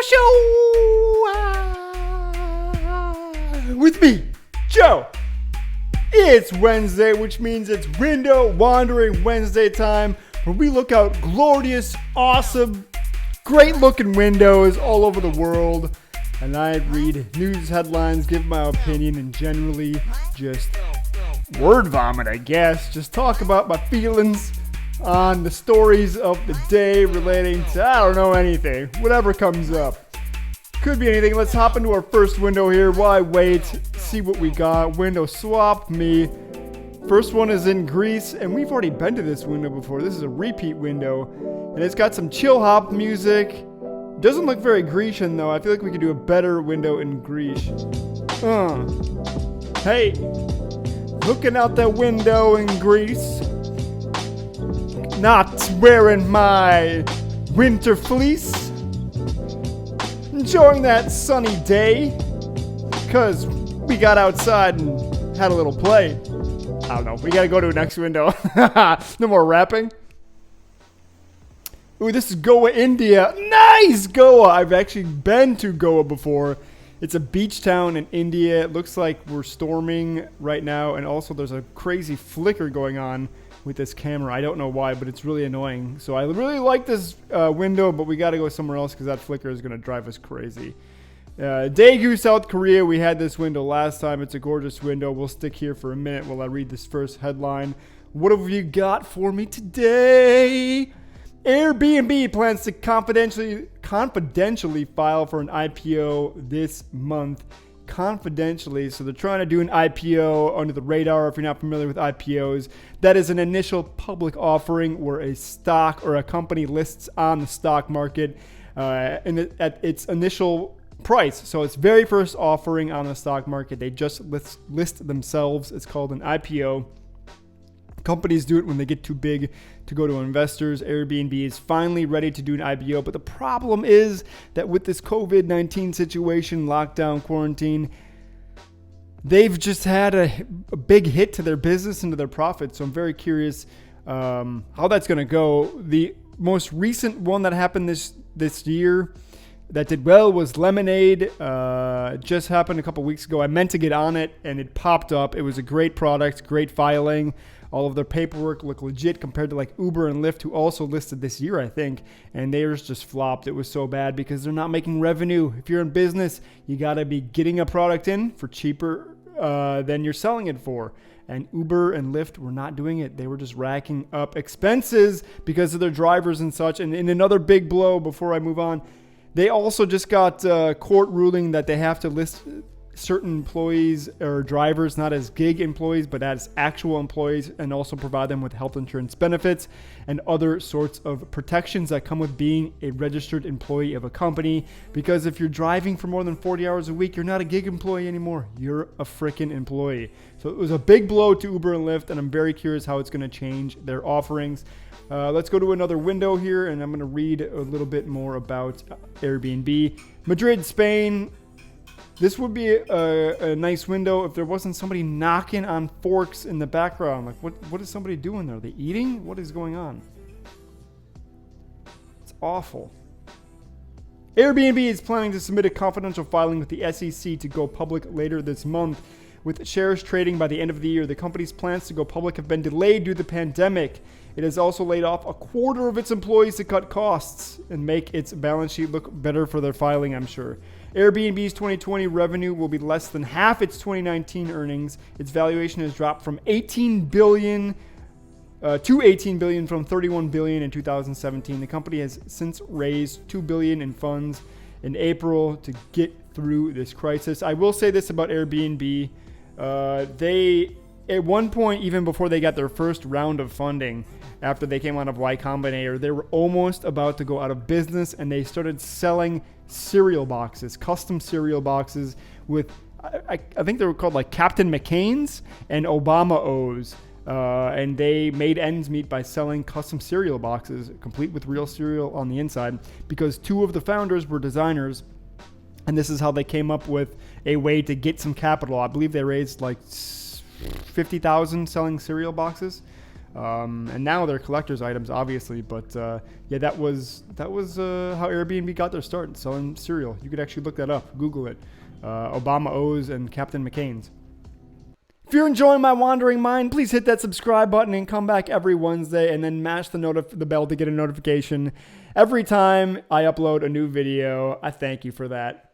Show with me, Joe. It's Wednesday, which means it's Window Wandering Wednesday time, where we look out glorious, awesome, great-looking windows all over the world, and I read news headlines, give my opinion, and generally just word vomit, I guess. Just talk about my feelings on the stories of the day relating to, I don't know, anything. Whatever comes up. Could be anything. Let's hop into our first window here. While I wait, see what we got. Window swap me. First one is in Greece, and we've already been to this window before. This is a repeat window, and it's got some chill hop music. Doesn't look very Grecian, though. I feel like we could do a better window in Greece. Hey, looking out that window in Greece. Not wearing my winter fleece. Enjoying that sunny day. Because we got outside and had a little play. I don't know. We gotta go to the next window. No more rapping. Ooh, this is Goa, India. Nice! Goa! I've actually been to Goa before. It's a beach town in India. It looks like we're storming right now. And also there's a crazy flicker going on with this camera. I don't know why, but it's really annoying. So I really like this window, but we got to go somewhere else because that flicker is going to drive us crazy. Daegu, South Korea. We had this window last time. It's a gorgeous window. We'll stick here for a minute while I read this first headline. What have you got for me today? Airbnb plans to confidentially file for an IPO this month. Confidentially, so they're trying to do an IPO under the radar. If you're not familiar with IPOs, that is an initial public offering where a stock or a company lists on the stock market at its initial price. So its very first offering on the stock market, they just list themselves. It's called an IPO. Companies do it when they get too big to go to investors. Airbnb is finally ready to do an IPO, but the problem is that with this COVID-19 situation, lockdown, quarantine, they've just had a big hit to their business and to their profits. So I'm very curious how that's going to go. The most recent one that happened this year that did well was Lemonade. Just happened a couple weeks ago. I meant to get on it, and it popped up. It was a great product, great filing. All of their paperwork looked legit compared to like Uber and Lyft, who also listed this year, I think. And theirs just flopped. It was so bad because they're not making revenue. If you're in business, you got to be getting a product in for cheaper than you're selling it for. And Uber and Lyft were not doing it. They were just racking up expenses because of their drivers and such. And in another big blow, before I move on, they also just got a court ruling that they have to list certain employees or drivers not as gig employees but as actual employees, and also provide them with health insurance benefits and other sorts of protections that come with being a registered employee of a company. Because if you're driving for more than 40 hours a week, you're not a gig employee anymore. You're a freaking employee. So it was a big blow to Uber and Lyft, and I'm very curious how it's going to change their offerings. Let's go to another window here, and I'm going to read a little bit more about Airbnb. Madrid, Spain. This would be a nice window if there wasn't somebody knocking on forks in the background. Like, what is somebody doing there? Are they eating? What is going on? It's awful. Airbnb is planning to submit a confidential filing with the SEC to go public later this month. With shares trading by the end of the year, the company's plans to go public have been delayed due to the pandemic. It has also laid off a quarter of its employees to cut costs and make its balance sheet look better for their filing, I'm sure. Airbnb's 2020 revenue will be less than half its 2019 earnings. Its valuation has dropped from $18 billion to $18 billion from $31 billion in 2017. The company has since raised $2 billion in funds in April to get through this crisis. I will say this about Airbnb. They, at one point, even before they got their first round of funding, after they came out of Y Combinator, they were almost about to go out of business, and they started selling cereal boxes, custom cereal boxes with, I think they were called like Captain McCain's and Obama O's. And they made ends meet by selling custom cereal boxes, complete with real cereal on the inside, because two of the founders were designers. And this is how they came up with a way to get some capital. I believe they raised like $50,000 selling cereal boxes. And now they're collector's items, obviously. But yeah, that was how Airbnb got their start, selling cereal. You could actually look that up, Google it. Obama O's and Captain McCain's. If you're enjoying my wandering mind, please hit that subscribe button and come back every Wednesday, and then mash the bell to get a notification every time I upload a new video. I thank you for that.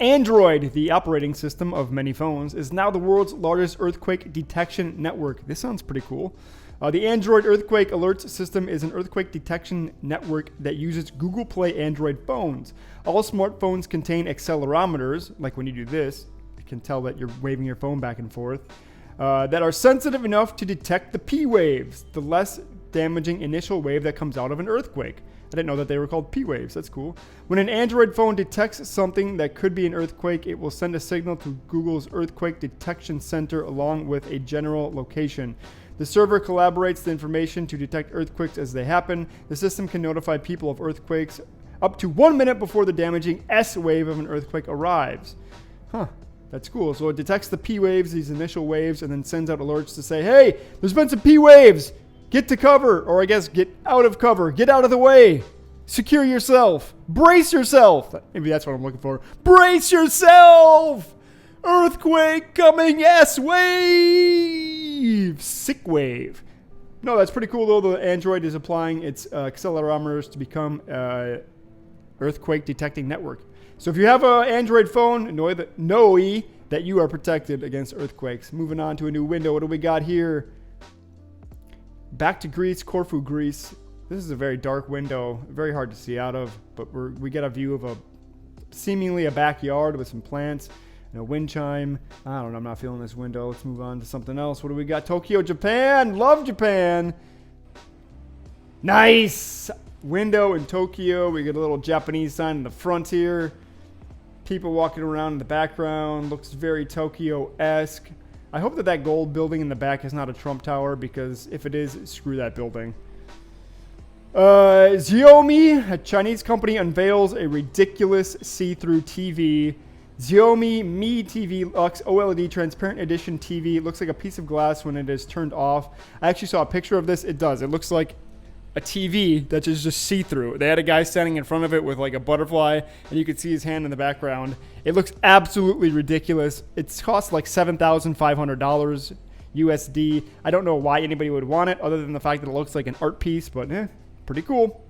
Android, the operating system of many phones, is now the world's largest earthquake detection network. This sounds pretty cool. The Android Earthquake Alerts System is an earthquake detection network that uses Google Play Android phones. All smartphones contain accelerometers, like when you do this, it can tell that you're waving your phone back and forth, that are sensitive enough to detect the P waves, the less damaging initial wave that comes out of an earthquake. I didn't know that they were called P waves. That's cool. When an Android phone detects something that could be an earthquake, it will send a signal to Google's Earthquake Detection Center along with a general location. The server collaborates the information to detect earthquakes as they happen. The system can notify people of earthquakes up to 1 minute before the damaging S wave of an earthquake arrives. Huh, that's cool. So it detects the P waves, these initial waves, and then sends out alerts to say, hey, there's been some P waves. Get to cover, or I guess get out of cover. Get out of the way. Secure yourself. Brace yourself. Maybe that's what I'm looking for. Brace yourself. Earthquake coming S-wave. Sick wave. No, that's pretty cool, though. The Android is applying its accelerometers to become an earthquake detecting network. So if you have an Android phone, know that you are protected against earthquakes. Moving on to a new window. What do we got here? Back to Greece, Corfu, Greece. This is a very dark window, very hard to see out of, but we get a view of seemingly a backyard with some plants and a wind chime. I don't know, I'm not feeling this window. Let's move on to something else. What do we got? Tokyo, Japan. Love Japan. Nice window in Tokyo. We get a little Japanese sign in the front here. People walking around in the background. Looks very Tokyo-esque. I hope that gold building in the back is not a Trump Tower, because if it is, screw that building. Xiaomi, a Chinese company, unveils a ridiculous see-through TV. Xiaomi Mi TV Lux OLED Transparent Edition TV. It looks like a piece of glass when it is turned off. I actually saw a picture of this. It does. It looks like a TV that is just see-through. They had a guy standing in front of it with like a butterfly, and you could see his hand in the background. It looks absolutely ridiculous. It costs like $7,500 USD. I don't know why anybody would want it, other than the fact that it looks like an art piece, but pretty cool.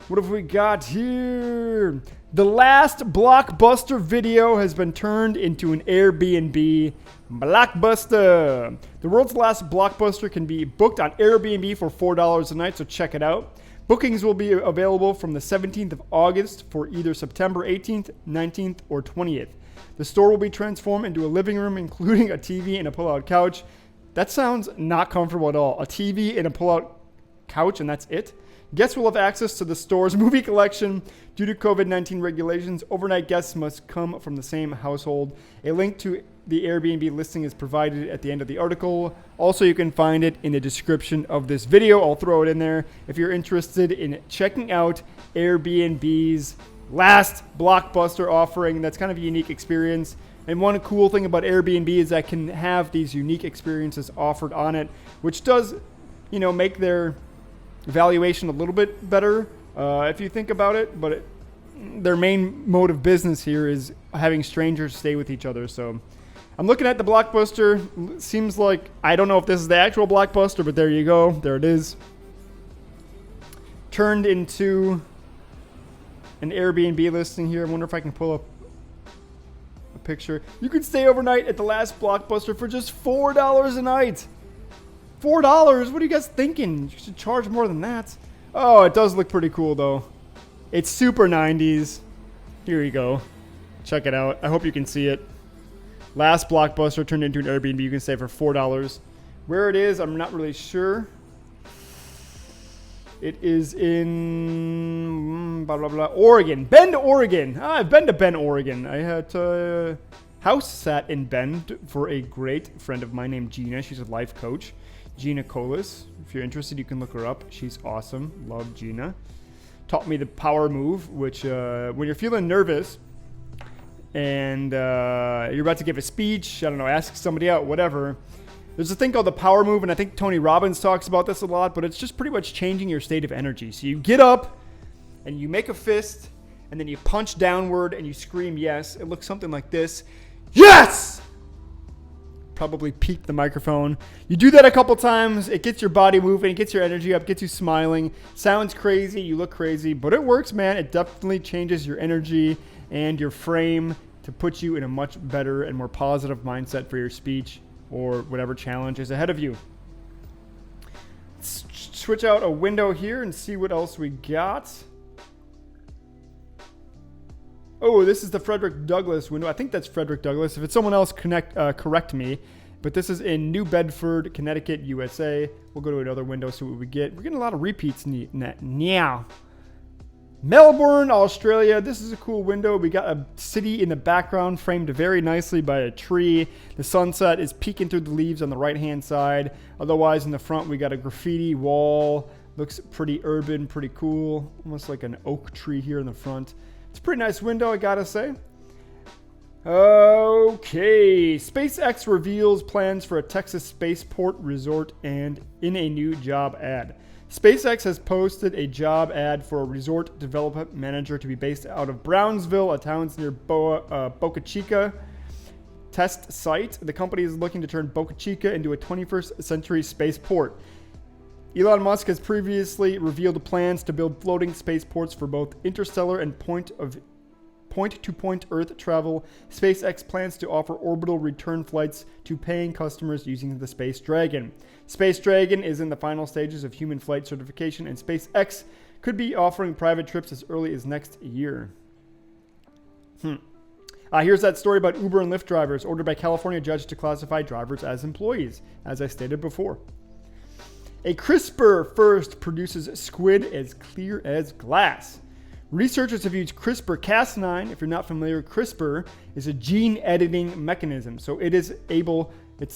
What have we got here? The last Blockbuster video has been turned into an Airbnb blockbuster. The world's last Blockbuster can be booked on Airbnb for $4 a night, so check it out. Bookings will be available from the 17th of August for either September 18th, 19th, or 20th. The store will be transformed into a living room, including a TV and a pull-out couch. That sounds not comfortable at all. A TV and a pull-out couch, and that's it? Guests will have access to the store's movie collection. Due to COVID-19 regulations, overnight guests must come from the same household. A link to the Airbnb listing is provided at the end of the article. Also, you can find it in the description of this video. I'll throw it in there if you're interested in checking out Airbnb's last Blockbuster offering. That's kind of a unique experience. And one cool thing about Airbnb is that can have these unique experiences offered on it, which does, make their valuation a little bit better if you think about it, but their main mode of business here is having strangers stay with each other. So I'm looking at the Blockbuster. Seems like, I don't know if this is the actual Blockbuster, but there you go. There it is. Turned into an Airbnb listing here. I wonder if I can pull up a picture. You could stay overnight at the last Blockbuster for just $4 a night. $4? What are you guys thinking? You should charge more than that. Oh, it does look pretty cool, though. It's super 90s. Here you go. Check it out. I hope you can see it. Last Blockbuster turned into an Airbnb. You can stay for $4. Where it is, I'm not really sure. It is in Oregon. Bend, Oregon. I've been to Bend, Oregon. I had house sat in Bend for a great friend of mine named Gina. She's a life coach. Gina Colas. If you're interested, you can look her up. She's awesome. Love Gina. Taught me the power move, which when you're feeling nervous and you're about to give a speech, I don't know, ask somebody out, whatever, There's a thing called the power move, and I think Tony Robbins talks about this a lot, but it's just pretty much changing your state of energy. So you get up and you make a fist, and then you punch downward and you scream yes. It looks something like this. Yes! Probably peak the microphone. You do that a couple times. It gets your body moving. It gets your energy up. Gets you smiling. Sounds crazy. You look crazy. But it works, man. It definitely changes your energy and your frame to put you in a much better and more positive mindset for your speech or whatever challenge is ahead of you. Let's switch out a window here and see what else we got. Oh, this is the Frederick Douglass window. I think that's Frederick Douglass. If it's someone else, correct me. But this is in New Bedford, Connecticut, USA. We'll go to another window, see what we get. We're getting a lot of repeats now. Melbourne, Australia. This is a cool window. We got a city in the background framed very nicely by a tree. The sunset is peeking through the leaves on the right-hand side. Otherwise, in the front, we got a graffiti wall. Looks pretty urban, pretty cool. Almost like an oak tree here in the front. It's a pretty nice window, I gotta say. Okay. SpaceX reveals plans for a Texas spaceport resort and in a new job ad. SpaceX has posted a job ad for a resort development manager to be based out of Brownsville, a town near Boca Chica test site. The company is looking to turn Boca Chica into a 21st century spaceport. Elon Musk has previously revealed plans to build floating spaceports for both interstellar and point-to-point Earth travel. SpaceX plans to offer orbital return flights to paying customers using the Space Dragon. Space Dragon is in the final stages of human flight certification, and SpaceX could be offering private trips as early as next year. Here's that story about Uber and Lyft drivers ordered by California judge to classify drivers as employees, as I stated before. A CRISPR first produces squid as clear as glass. Researchers have used CRISPR-Cas9. If you're not familiar, CRISPR is a gene editing mechanism. So it's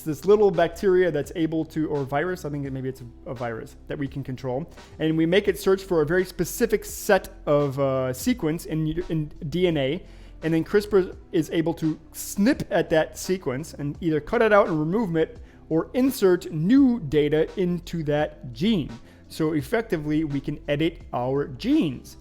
this little bacteria that's able to, or virus, I think maybe it's a virus that we can control. And we make it search for a very specific set of sequence in DNA. And then CRISPR is able to snip at that sequence and either cut it out and remove it, or insert new data into that gene. So effectively, we can edit our genes.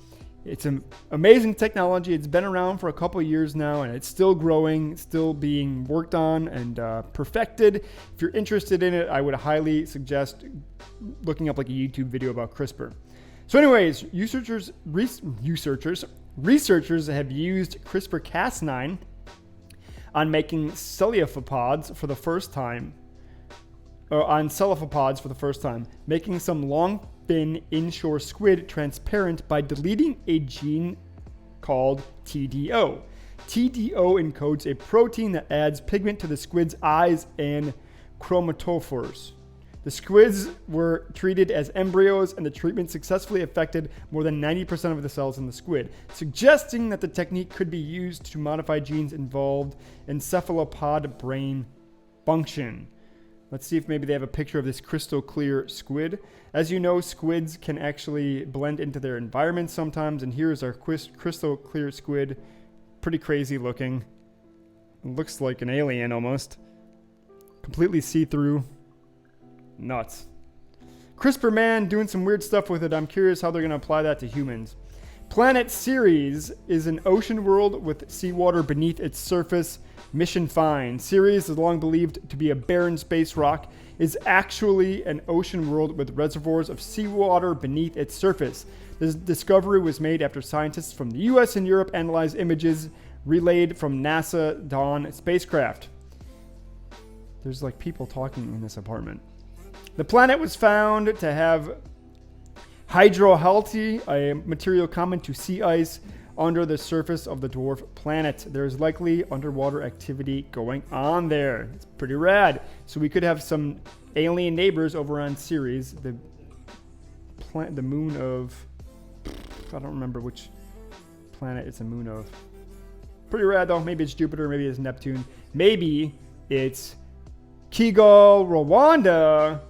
It's an amazing technology. It's been around for a couple of years now, and it's still growing, still being worked on and perfected. If you're interested in it, I would highly suggest looking up like a YouTube video about CRISPR. So anyways, researchers have used CRISPR-Cas9 on making cephalopods for the first time, making some long fin inshore squid transparent by deleting a gene called TDO. TDO encodes a protein that adds pigment to the squid's eyes and chromatophores. The squids were treated as embryos, and the treatment successfully affected more than 90% of the cells in the squid, suggesting that the technique could be used to modify genes involved in cephalopod brain function. Let's see if maybe they have a picture of this crystal clear squid. As you know, squids can actually blend into their environment sometimes, and here's our crystal clear squid. Pretty crazy looking. It looks like an alien almost. Completely see-through. Nuts. CRISPR man doing some weird stuff with it. I'm curious how they're going to apply that to humans. Planet Ceres is an ocean world with seawater beneath its surface. Mission find. Ceres is long believed to be a barren space rock, is actually an ocean world with reservoirs of seawater beneath its surface. This discovery was made after scientists from the US and Europe analyzed images relayed from NASA Dawn spacecraft. There's like people talking in this apartment. The planet was found to have hydrohalite, a material common to sea ice, under the surface of the dwarf planet. There's likely underwater activity going on there. It's pretty rad. So we could have some alien neighbors over on Ceres, the moon of, I don't remember which planet it's a moon of. Pretty rad though. Maybe it's Jupiter, maybe it's Neptune, maybe it's Kigali, Rawanda.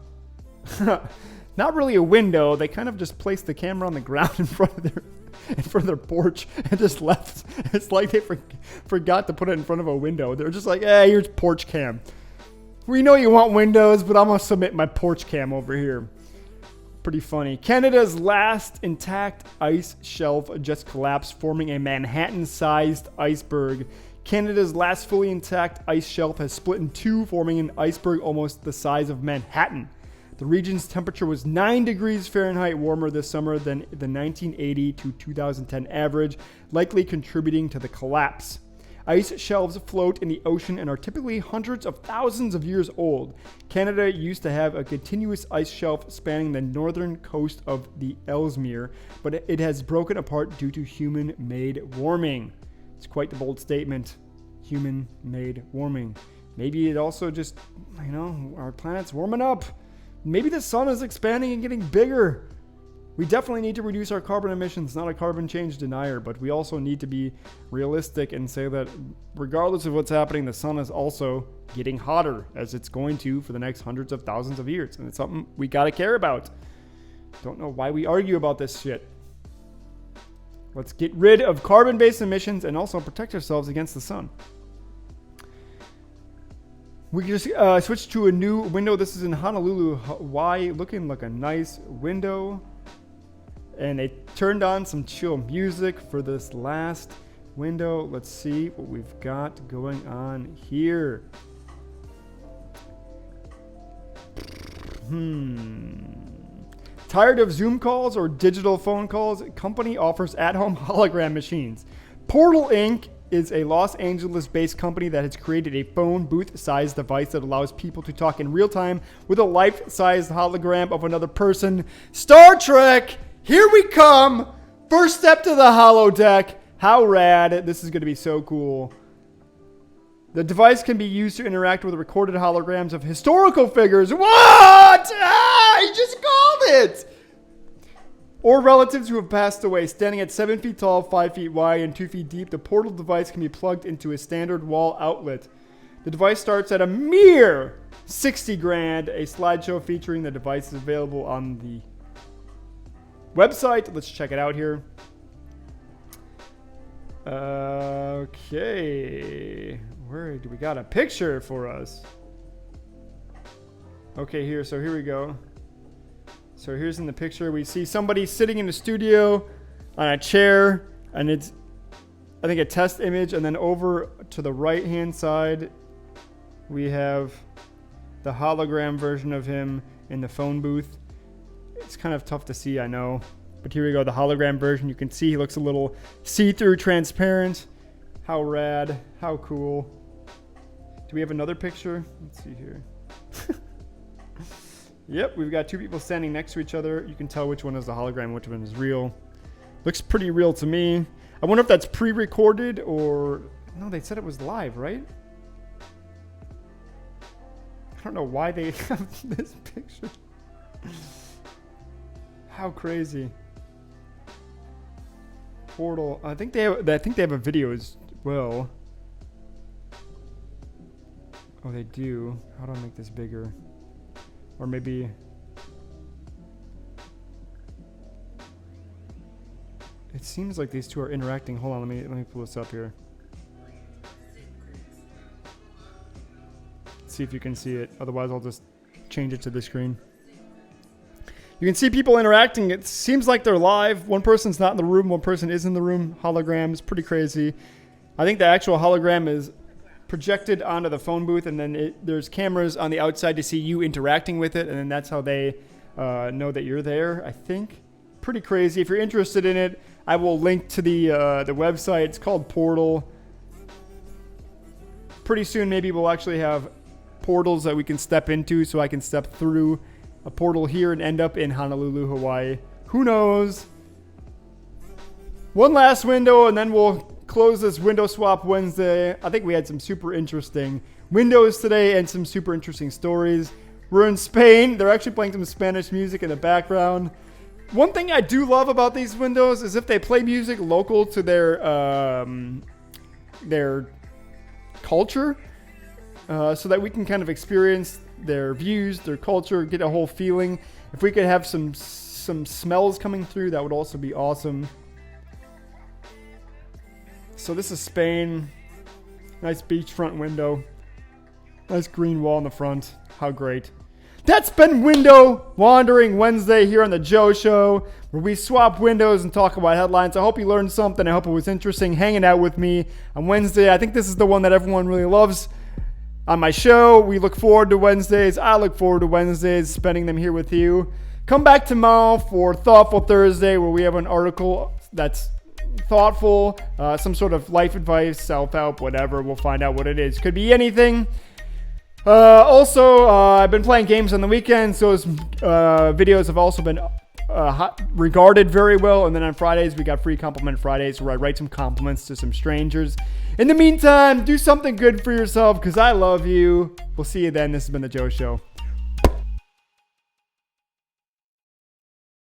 Not really a window. They kind of just placed the camera on the ground in front of their porch and just left. It's like they forgot to put it in front of a window. They're just like, hey, here's porch cam. We know you want windows, but I'm going to submit my porch cam over here. Pretty funny. Canada's last intact ice shelf just collapsed, forming a Manhattan-sized iceberg. Canada's last fully intact ice shelf has split in two, forming an iceberg almost the size of Manhattan. The region's temperature was 9 degrees Fahrenheit warmer this summer than the 1980 to 2010 average, likely contributing to the collapse. Ice shelves float in the ocean and are typically hundreds of thousands of years old. Canada used to have a continuous ice shelf spanning the northern coast of the Ellesmere, but it has broken apart due to human-made warming. It's quite the bold statement. Human-made warming. Maybe it also just, our planet's warming up. Maybe the sun is expanding and getting bigger. We definitely need to reduce our carbon emissions, not a carbon change denier, but we also need to be realistic and say that regardless of what's happening, the sun is also getting hotter, as it's going to for the next hundreds of thousands of years. And it's something we got to care about. Don't know why we argue about this shit. Let's get rid of carbon-based emissions and also protect ourselves against the sun. We just switched to a new window. This is in Honolulu, Hawaii, looking like a nice window. And they turned on some chill music for this last window. Let's see what we've got going on here. Tired of Zoom calls or digital phone calls? Company offers at-home hologram machines. Portal Inc. is a Los Angeles-based company that has created a phone booth-sized device that allows people to talk in real time with a life-sized hologram of another person. Star Trek! Here we come! First step to the holodeck. How rad. This is going to be so cool. The device can be used to interact with recorded holograms of historical figures. What? He just called it! Or relatives who have passed away. Standing at 7 feet tall, 5 feet wide, and 2 feet deep, the portal device can be plugged into a standard wall outlet. The device starts at a mere 60 grand. A slideshow featuring the device is available on the website. Let's check it out here. Okay. Where do we got a picture for us? Okay, here. So here we go. So here's in the picture. We see somebody sitting in the studio on a chair. And it's, I think, a test image. And then over to the right-hand side, we have the hologram version of him in the phone booth. It's kind of tough to see, I know. But here we go, the hologram version. You can see he looks a little see-through transparent. How rad. How cool. Do we have another picture? Let's see here. Yep, we've got two people standing next to each other. You can tell which one is the hologram, which one is real. Looks pretty real to me. I wonder if that's pre-recorded or... No, they said it was live, right? I don't know why they have this picture. How crazy. Portal. I think they have a video as well. Oh, they do. How do I make this bigger? Or maybe... It seems like these two are interacting. Hold on, let me pull this up here. Let's see if you can see it. Otherwise, I'll just change it to the screen. You can see people interacting. It seems like they're live. One person's not in the room. One person is in the room. Holograms. Pretty crazy. I think the actual hologram is projected onto the phone booth, and then there's cameras on the outside to see you interacting with it, and then that's how they know that you're there, I think. Pretty crazy. If you're interested in it, I will link to the website. It's called Portal. Pretty soon, maybe we'll actually have portals that we can step into, so I can step through a portal here and end up in Honolulu, Hawaii. Who knows? One last window, and then we'll close this window swap Wednesday. I think we had some super interesting windows today and some super interesting stories. We're in Spain. They're actually playing some Spanish music in the background. One thing I do love about these windows is if they play music local to their culture, so that we can kind of experience their views, their culture, get a whole feeling. If we could have some smells coming through, that would also be awesome. So this is Spain. Nice beachfront window. Nice green wall in the front. How great. That's been Window Wandering Wednesday here on the Joe Show, where we swap windows and talk about headlines. I hope you learned something. I hope it was interesting hanging out with me on Wednesday. I think this is the one that everyone really loves on my show. We look forward to Wednesdays. I look forward to Wednesdays, spending them here with you. Come back tomorrow for Thoughtful Thursday, where we have an article that's thoughtful, some sort of life advice, self-help, whatever. We'll find out what it is. Could be anything. Also, I've been playing games on the weekends. Those videos have also been regarded very well. And then on Fridays, we got Free Compliment Fridays, where I write some compliments to some strangers. In the meantime, do something good for yourself, because I love you. We'll see you then. This has been The Joe Show.